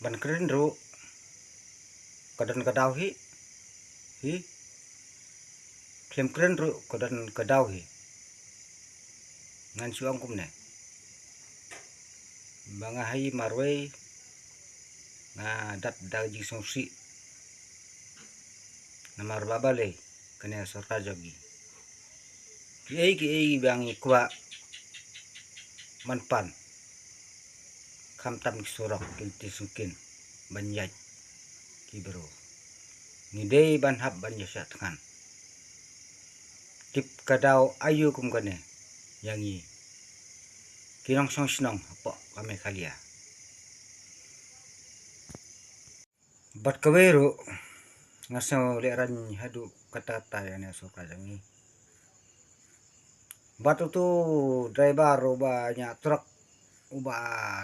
ban keren ro kadan kadau hi klem keren ro kadan kadau hi ngan suang kum ne banga hai marwe nga dat daji songsi namar babale kene sorka jogi ki bangi kwa manpan kam tam sorok kilti sungkin banyaj kibro ngidei ban hab ban yasat kan tip kadau ayu kum kane yangi kinong song sinong apa kami kalia bat kawero ngaso leran hadu kata tayane soka jangi batu tu driver banyak truk uba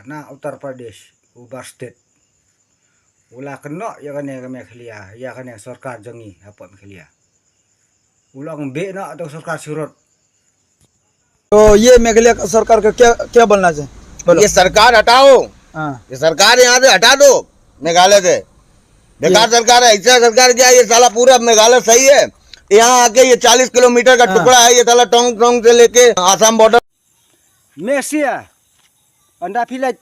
na Uttar Pradesh uba state ulah kena ya kane kami kalia ya kane sarkar jangi apa kalia ulang be na atau sarkar surut. तो ये मेघालय सरकार का क्या क्या बोलना चाहिए? ये सरकार हटाओ। हाँ। ये सरकार यहाँ से हटा दो मेघालय से। बेकार सरकार है, ऐसा सरकार क्या है? ये साला पूरा मेघालय सही है। यहाँ आके ये 40 किलोमीटर का टुकड़ा है, ये साला टोंग टोंग से लेके Assam border. Malaysia anda pilih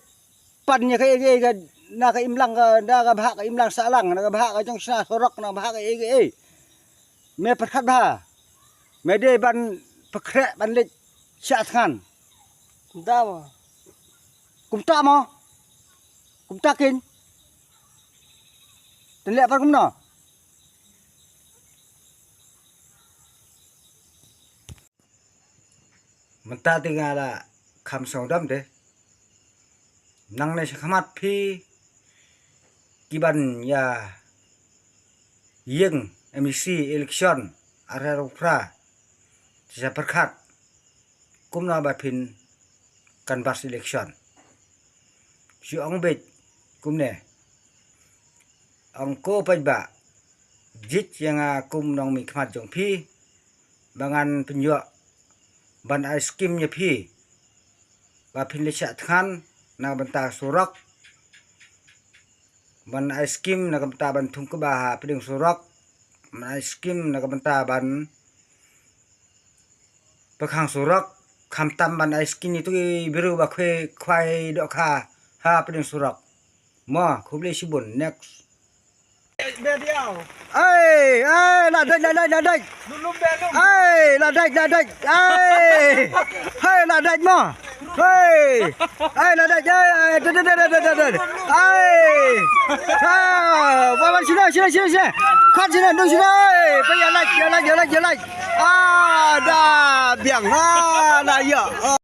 pannya kayak nak imlang nak bahak imlang salang nak bahak jong sah sorok nak bahak me perkat bah me de ban pekrek ban lek syat kan kumta mo kumtakin tenlek par kumno menta tingala kham saudam de nang ne khamat phi kiban ya yeng MEC election ararupra sa perkat kumna bapin canvas election si ong bet kumne ong ko pajba jit yang kum nong mi khamat jong phi bangan penyo ban ice cream nya phi bapin le chat khan na banta surak ban ice cream na banta ban thung ka ba piding surak ban ice cream na banta ban pakhang surak kham tam ban ice cream itu biru ba khwai do kha ha piding surak ma khuble sibun next ai la dai ai la dai ai la dai ma ai la dai ai ba sini kan sini dong sini pe ya la ada biang ha la ya